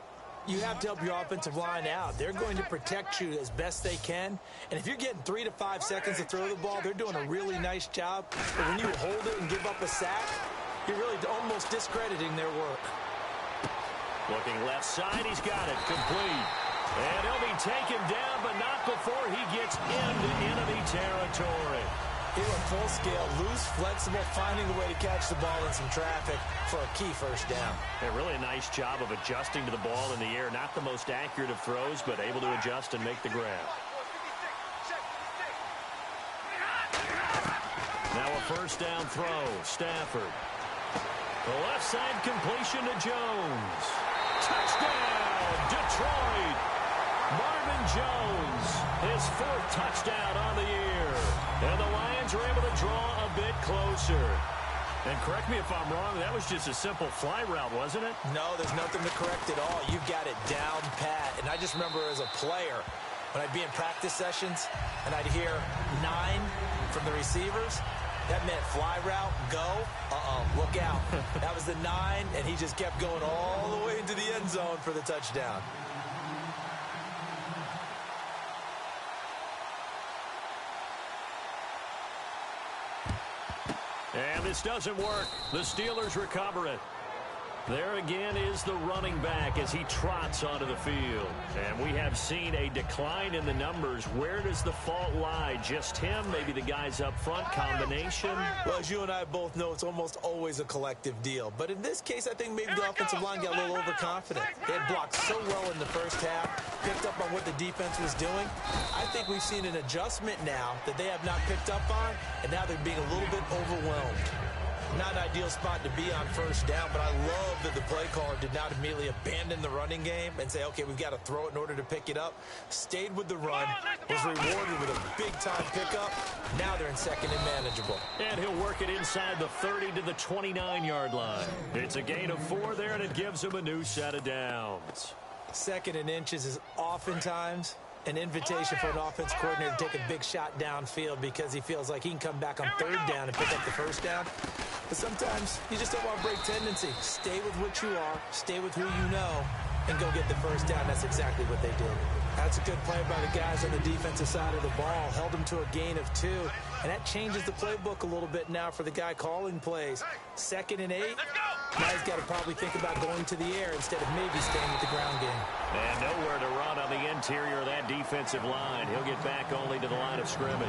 You have to help your offensive line out. They're going to protect you as best they can. And if you're getting 3 to 5 seconds to throw the ball, they're doing a really nice job. But when you hold it and give up a sack, you're really almost discrediting their work. Looking left side, he's got it complete. And he'll be taken down, but not before he gets into enemy territory. He went full scale, loose, flexible, finding a way to catch the ball in some traffic for a key first down. Yeah, really a nice job of adjusting to the ball in the air. Not the most accurate of throws, but able to adjust and make the grab. Now a first down throw. Stafford. The left side completion to Jones. Touchdown, Detroit. Marvin Jones, his 4th touchdown on the year. And the Lions are able to draw a bit closer. And correct me if I'm wrong, that was just a simple fly route, wasn't it? No, there's nothing to correct at all. You've got it down pat. And I just remember as a player, when I'd be in practice sessions and I'd hear 9 from the receivers, that meant fly route, go, look out. That was the 9, and he just kept going all the way into the end zone for the touchdown. And this doesn't work. The Steelers recover it. There again is the running back as he trots onto the field. And we have seen a decline in the numbers. Where does the fault lie? Just him? Maybe the guys up front? Combination? Well, as you and I both know, it's almost always a collective deal. But in this case, I think maybe the offensive line got a little overconfident. They had blocked so well in the first half, picked up on what the defense was doing. I think we've seen an adjustment now that they have not picked up on, and now they're being a little bit overwhelmed. Not an ideal spot to be on first down, but I love that the play caller did not immediately abandon the running game and say, okay, we've got to throw it in order to pick it up. Stayed with the run, was rewarded with a big-time pickup. Now they're in second and manageable. And he'll work it inside the 30 to the 29-yard line. It's a gain of 4 there, and it gives him a new set of downs. Second and inches is oftentimes an invitation for an offense coordinator to take a big shot downfield because he feels like he can come back on third down and pick up the first down. But sometimes you just don't want to break tendency. Stay with what you are, stay with who you know, and go get the first down. That's exactly what they did. That's a good play by the guys on the defensive side of the ball. Held them to a gain of 2. And that changes the playbook a little bit now for the guy calling plays. 2nd and 8. Now he's got to probably think about going to the air instead of maybe staying with the ground game. And nowhere to run on the interior of that defensive line. He'll get back only to the line of scrimmage.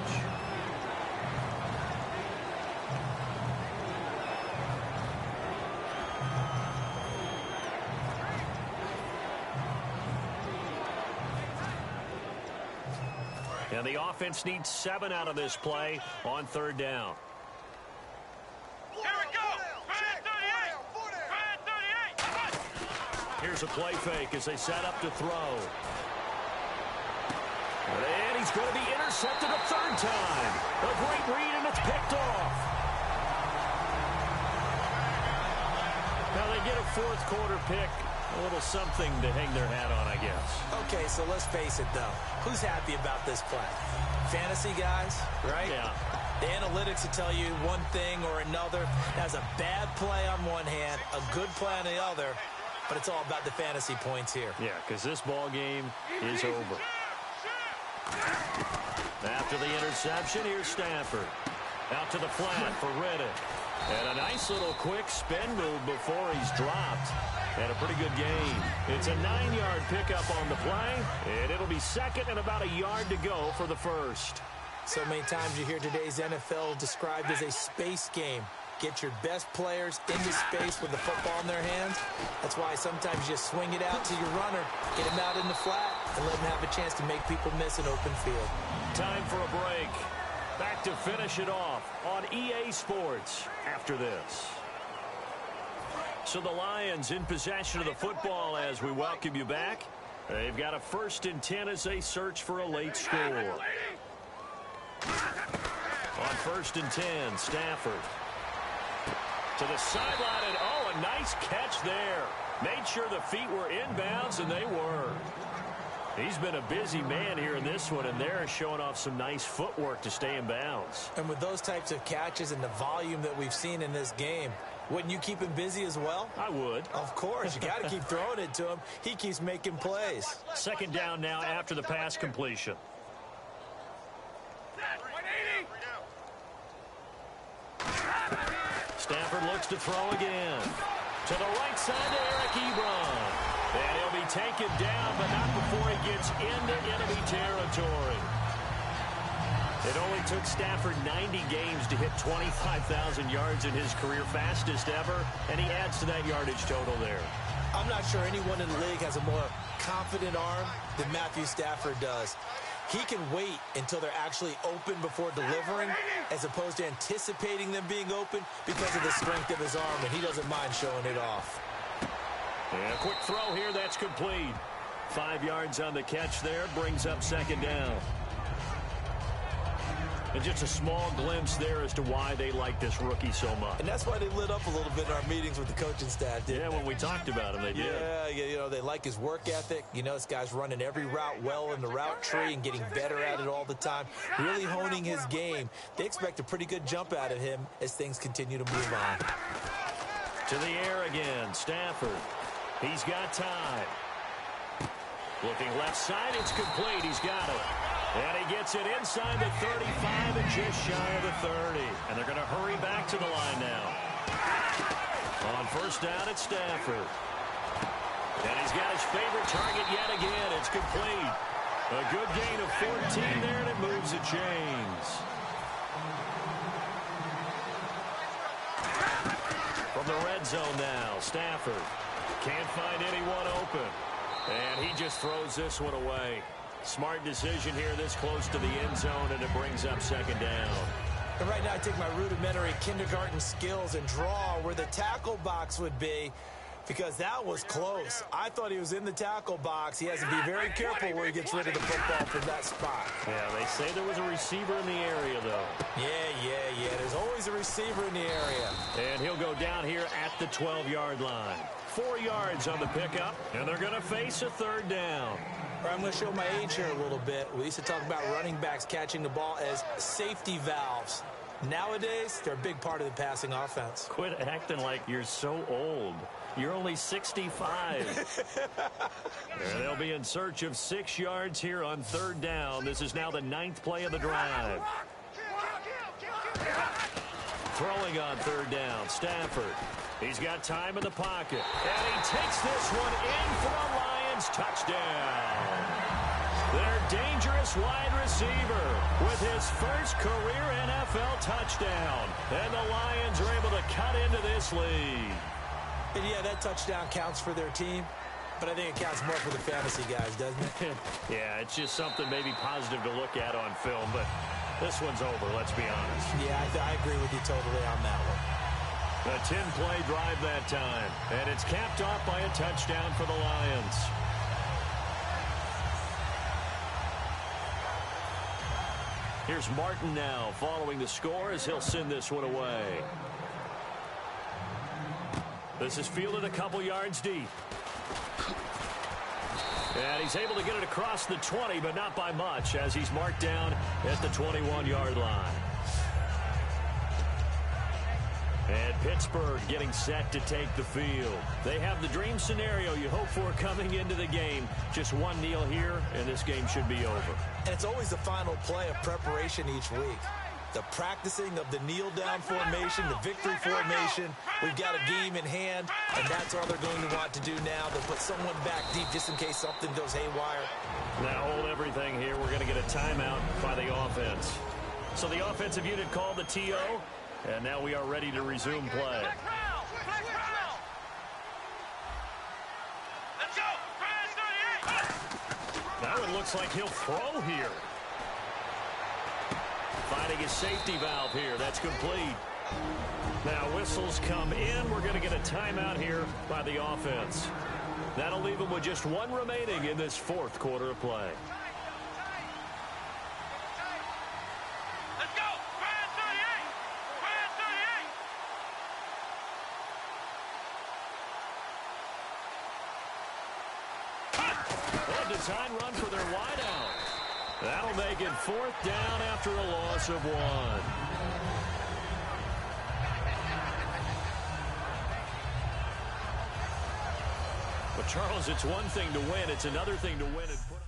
And the offense needs 7 out of this play on third down. Here we go! 38! Here's a play fake as they set up to throw. And he's going to be intercepted a third time. A great read, and it's picked off. Now they get a fourth quarter pick. A little something to hang their hat on, I guess. Okay, so let's face it, though. Who's happy about this play? Fantasy guys, right? Yeah. The analytics will tell you one thing or another. That's a bad play on one hand, a good play on the other, but it's all about the fantasy points here. Yeah, because this ball game is over. After the interception, here's Stafford. Out to the flat for Riddick. And a nice little quick spin move before he's dropped. And a pretty good gain. It's a 9-yard pickup on the play, and it'll be second and about a yard to go for the first. So many times you hear today's NFL described as a space game. Get your best players into space with the football in their hands. That's why sometimes you swing it out to your runner, get him out in the flat, and let him have a chance to make people miss an open field. Time for a break. Back to finish it off on EA Sports after this. So the Lions in possession of the football as we welcome you back. They've got a 1st and 10 as they search for a late score. On 1st and 10, Stafford. To the sideline, and oh, a nice catch there. Made sure the feet were inbounds, and they were. He's been a busy man here in this one, and they're showing off some nice footwork to stay in bounds. And with those types of catches and the volume that we've seen in this game, wouldn't you keep him busy as well? I would. Of course. You got to keep throwing it to him. He keeps making plays. 2nd down now after the pass completion. Stafford looks to throw again. To the right side to Eric Ebron. And he'll be taken down, but not before he gets into enemy territory. It only took Stafford 90 games to hit 25,000 yards in his career, fastest ever, and he adds to that yardage total there. I'm not sure anyone in the league has a more confident arm than Matthew Stafford does. He can wait until they're actually open before delivering as opposed to anticipating them being open because of the strength of his arm, and he doesn't mind showing it off. And a quick throw here, that's complete. 5 yards on the catch there, brings up 2nd down. And just a small glimpse there as to why they like this rookie so much. And that's why they lit up a little bit in our meetings with the coaching staff, didn't Yeah, they? when we talked about him, they did. Yeah, you know, they like his work ethic. You know, this guy's running every route well in the route tree and getting better at it all the time, really honing his game. They expect a pretty good jump out of him as things continue to move on. To the air again, Stafford. He's got time. Looking left side, it's complete. He's got it. And he gets it inside the 35 and just shy of the 30. And they're going to hurry back to the line now. On first down, it's Stafford. And he's got his favorite target yet again. It's complete. A good gain of 14 there, and it moves the chains. From the red zone now, Stafford can't find anyone open. And he just throws this one away. Smart decision here this close to the end zone, and it brings up second down. And right now I take my rudimentary kindergarten skills and draw where the tackle box would be, because that was close. I thought he was in the tackle box. He has to be very careful where he gets rid of the football from that spot. Yeah, they say there was a receiver in the area, though. Yeah. There's always a receiver in the area. And he'll go down here at the 12-yard line. 4 yards on the pickup, and they're going to face a third down. I'm going to show my age here a little bit. We used to talk about running backs catching the ball as safety valves. Nowadays, they're a big part of the passing offense. Quit acting like you're so old. You're only 65. And they'll be in search of 6 yards here on third down. This is now the 9th play of the drive. Throwing on third down, Stafford. He's got time in the pocket. And he takes this one in for a Lions touchdown. Their dangerous wide receiver with his first career NFL touchdown. And the Lions are able to cut into this lead. And yeah, that touchdown counts for their team, but I think it counts more for the fantasy guys, doesn't it? Yeah, it's just something maybe positive to look at on film, but this one's over, let's be honest. Yeah, I agree with you totally on that one. A 10-play drive that time, and it's capped off by a touchdown for the Lions. Here's Martin now following the score as he'll send this one away. This is fielded a couple yards deep. And he's able to get it across the 20, but not by much, as he's marked down at the 21-yard line. And Pittsburgh getting set to take the field. They have the dream scenario you hope for coming into the game. Just one kneel here, and this game should be over. And it's always the final play of preparation each week. The practicing of the kneel-down formation, the victory formation. We've got a game in hand, and that's all they're going to want to do now. They'll put someone back deep just in case something goes haywire. Now hold everything here. We're going to get a timeout by the offense. So the offensive unit called the TO, and now we are ready to resume play. Let's go! Now it looks like he'll throw here. Finding his safety valve here. That's complete. Now whistles come in. We're going to get a timeout here by the offense. That'll leave them with just one remaining in this fourth quarter of play. Let's go! Grand 38! A design run for their wideout. That'll make it fourth down after a loss of 1. But Charles, it's one thing to win. It's another thing to win and put